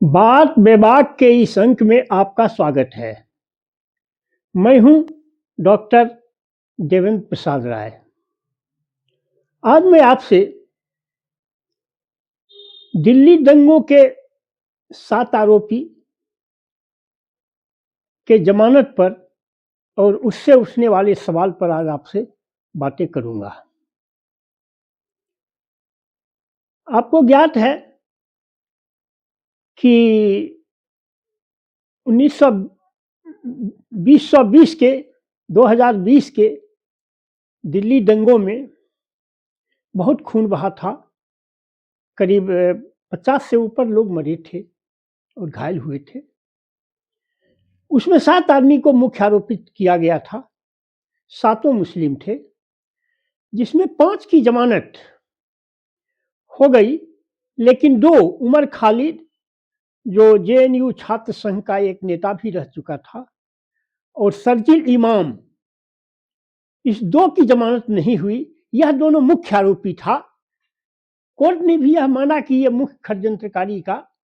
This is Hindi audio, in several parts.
बात बेबाक के इस अंक में आपका स्वागत है। मैं हूं डॉक्टर देवेंद्र प्रसाद राय। आज मैं आपसे दिल्ली दंगों के 7 आरोपी के जमानत पर और उससे उठने वाले सवाल पर आज आपसे बातें करूंगा। आपको ज्ञात है कि 2020 के 2020 के दिल्ली दंगों में बहुत खून बहा था। करीब 50 से ऊपर लोग मरे थे और घायल हुए थे। उसमें 7 आदमी को मुख्य आरोपित किया गया था। 7 मुस्लिम थे, जिसमें 5 की जमानत हो गई, लेकिन 2 उमर खालिद, जो जेएनयू छात्र संघ का एक नेता भी रह चुका था, और शर्जील इमाम, इस 2 की जमानत नहीं हुई। यह दोनों मुख्य आरोपी था। कोर्ट ने भी यह माना कि यह मुख्य षड्यंत्रकारी का,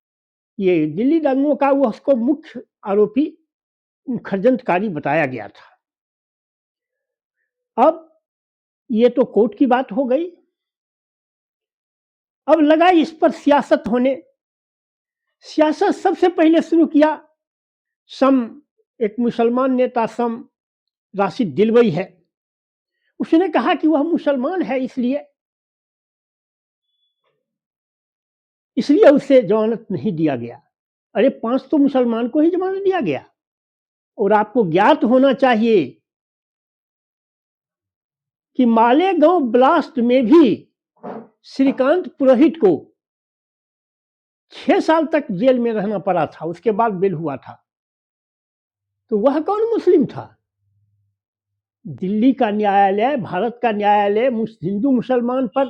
ये दिल्ली दंगों का, वो उसको मुख्य आरोपी षड्यंत्रकारी बताया गया था। अब ये तो कोर्ट की बात हो गई। अब लगा इस पर सियासत होने। सियासत सबसे पहले शुरू किया एक मुसलमान नेता राशिद दिलवई है। उसने कहा कि वह मुसलमान है, इसलिए उसे जमानत नहीं दिया गया। अरे 5 तो मुसलमान को ही जमानत दिया गया। और आपको ज्ञात होना चाहिए कि मालेगांव ब्लास्ट में भी श्रीकांत पुरोहित को 6 साल तक जेल में रहना पड़ा था, उसके बाद बेल हुआ था। तो वह कौन मुस्लिम था? दिल्ली का न्यायालय, भारत का न्यायालय हिंदू मुसलमान पर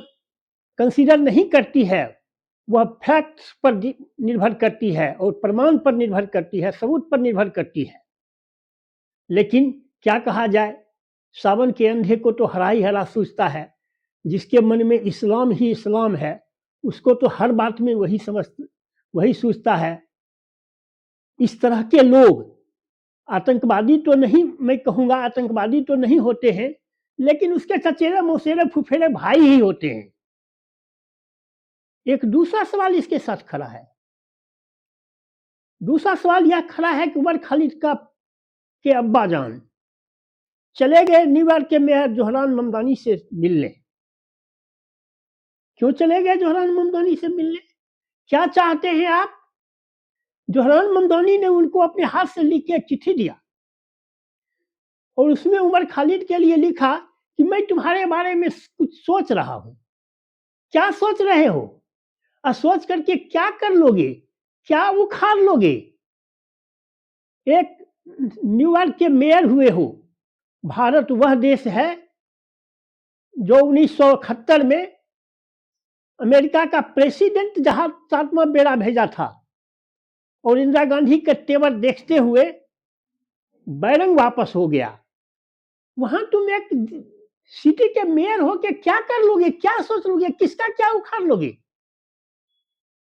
कंसीडर नहीं करती है। वह फैक्ट्स पर निर्भर करती है और प्रमाण पर निर्भर करती है, सबूत पर निर्भर करती है। लेकिन क्या कहा जाए, सावन के अंधे को तो हरा ही हरा सूझता है। जिसके मन में इस्लाम ही इस्लाम है, उसको तो हर बात में वही सूझता है। इस तरह के लोग आतंकवादी तो नहीं, मैं कहूंगा आतंकवादी तो नहीं होते हैं, लेकिन उसके चचेरे मौसेरे फुफेरे भाई ही होते हैं। एक दूसरा सवाल इसके साथ खड़ा है। दूसरा सवाल यह खड़ा है कि उमर खालिद के अब्बा जान चले गए न्यूयॉर्क के मेयर जोहरान ममदानी से मिलने। क्यों चले गए जोहरान ममदानी से मिलने? क्या चाहते हैं आप? जोहरान ममदानी ने उनको अपने हाथ से लिख के एक चिट्ठी दिया और उसमें उमर खालिद के लिए लिखा कि मैं तुम्हारे बारे में कुछ सोच रहा हूं। क्या सोच रहे हो? और सोच करके क्या कर लोगे? क्या उखाड़ लोगे? एक न्यूयॉर्क के मेयर हुए हो। भारत वह देश है जो 1971 में अमेरिका का प्रेसिडेंट जहां 7वां बेड़ा भेजा था और इंदिरा गांधी के तेवर देखते हुए बैरंग वापस हो गया। वहां तुम एक सिटी के मेयर हो के क्या कर लोगे? क्या सोच लोगे? किसका क्या उखाड़ लोगे?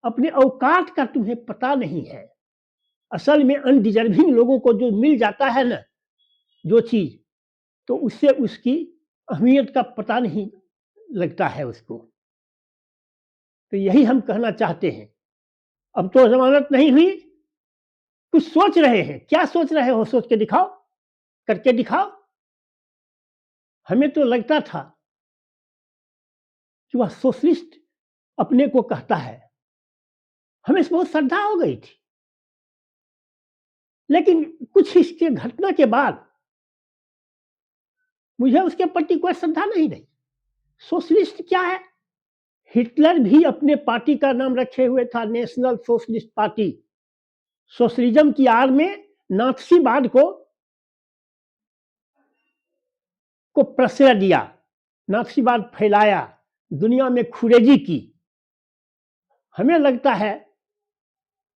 अपने औकात का तुम्हें पता नहीं है। असल में अनडिजर्विंग लोगों को जो मिल जाता है ना, जो चीज, तो उससे उसकी अहमियत का पता नहीं लगता है उसको। तो यही हम कहना चाहते हैं। अब तो जमानत नहीं हुई, कुछ सोच रहे हैं। क्या सोच रहे हो? सोच के दिखाओ, करके दिखाओ। हमें तो लगता था कि वह सोशलिस्ट अपने को कहता है। हमें बहुत श्रद्धा हो गई थी, लेकिन कुछ इसके घटना के बाद मुझे उसके प्रति कोई श्रद्धा नहीं रही। सोशलिस्ट क्या है? हिटलर भी अपने पार्टी का नाम रखे हुए था, नेशनल सोशलिस्ट पार्टी। सोशलिज्म की आड़ में नाथसीवाद को प्रश्रय दिया, नाथसीवाद फैलाया, दुनिया में खुरेजी की। हमें लगता है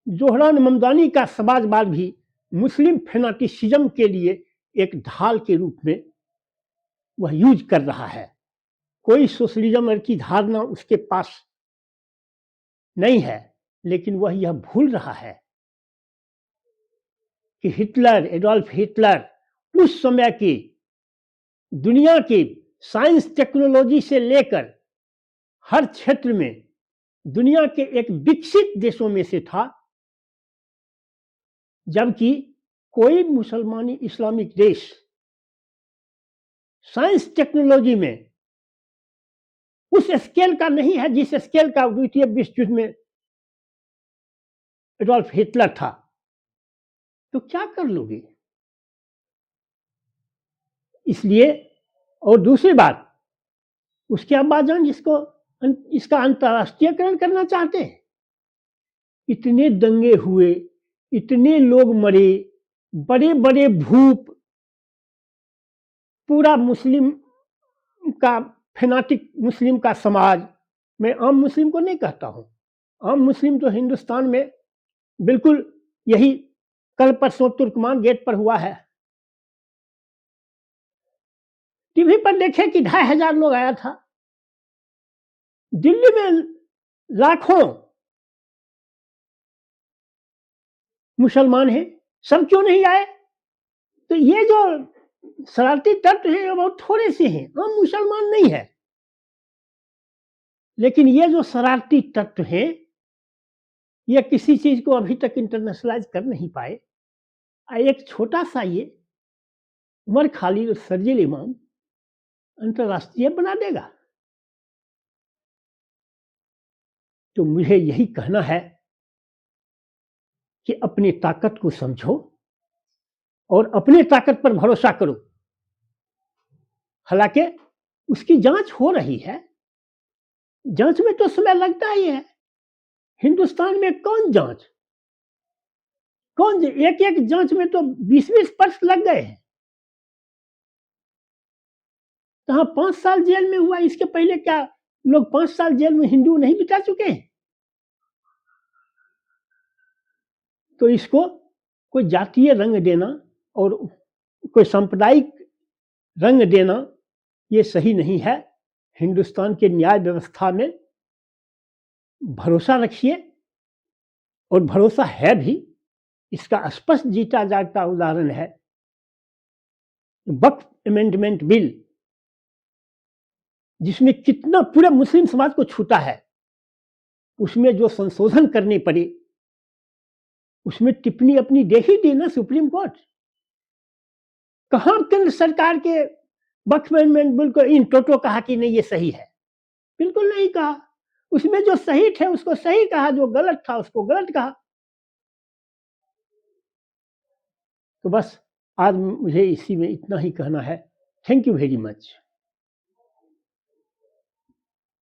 जोहरान ममदानी का समाजवाद भी मुस्लिम फेनाटिसिज्म के लिए एक ढाल के रूप में वह यूज कर रहा है। कोई सोशलिज्म की धारणा उसके पास नहीं है। लेकिन वह यह भूल रहा है कि हिटलर, एडोल्फ हिटलर उस समय की दुनिया की साइंस टेक्नोलॉजी से लेकर हर क्षेत्र में दुनिया के एक विकसित देशों में से था, जबकि कोई मुसलमानी इस्लामिक देश साइंस टेक्नोलॉजी में उस स्केल का नहीं है जिस स्केल का द्वितीय विश्व युद्ध में एडोल्फ हिटलर था। तो क्या कर लोगे? इसलिए, और दूसरी बात, उसके अब्बाजान इसका अंतर्राष्ट्रीयकरण करना चाहते हैं। इतने दंगे हुए, इतने लोग मरे, बड़े बड़े भूप, पूरा मुस्लिम का फेनाटिक मुस्लिम का समाज, मैं आम मुस्लिम को नहीं कहता हूं, आम मुस्लिम तो हिंदुस्तान में बिल्कुल यही कल परसों तुर्कमान गेट पर हुआ है। टीवी पर देखे कि 2500 लोग आया था। दिल्ली में लाखों मुसलमान हैं, सब क्यों नहीं आए? तो ये जो शरारती तत्व हैं वो बहुत थोड़े से हैं, आम मुसलमान नहीं है। लेकिन ये जो शरारती तत्व हैं, ये किसी चीज को अभी तक इंटरनेशनलाइज कर नहीं पाए। एक छोटा सा ये उमर खालिद और शर्जील इमाम अंतर्राष्ट्रीय बना देगा। तो मुझे यही कहना है कि अपनी ताकत को समझो और अपनी ताकत पर भरोसा करो। हालांकि उसकी जांच हो रही है, जांच में तो समय लगता ही है। हिंदुस्तान में कौन एक एक जांच में तो 20-20 वर्ष लग गए हैं। तो हाँ, 5 साल जेल में हुआ, इसके पहले क्या लोग 5 साल जेल में हिंदू नहीं बिता चुके हैं? तो इसको कोई जातीय रंग देना और कोई सांप्रदायिक रंग देना ये सही नहीं है। हिंदुस्तान के न्याय व्यवस्था में भरोसा रखिए, और भरोसा है भी। इसका स्पष्ट जीता जागता उदाहरण है वक्फ अमेंडमेंट बिल, जिसमें कितना पूरे मुस्लिम समाज को छूता है। उसमें जो संशोधन करने पड़े, उसमें टिप्पणी अपनी दे ही दी ना सुप्रीम कोर्ट। कहां केंद्र सरकार के वक्फ अमेंडमेंट बिल को इन टोटो कहा कि नहीं ये सही है? बिल्कुल नहीं कहा। उसमें जो सही थे उसको सही कहा, जो गलत था उसको गलत कहा। तो बस आज मुझे इसी में इतना ही कहना है। Thank you very much.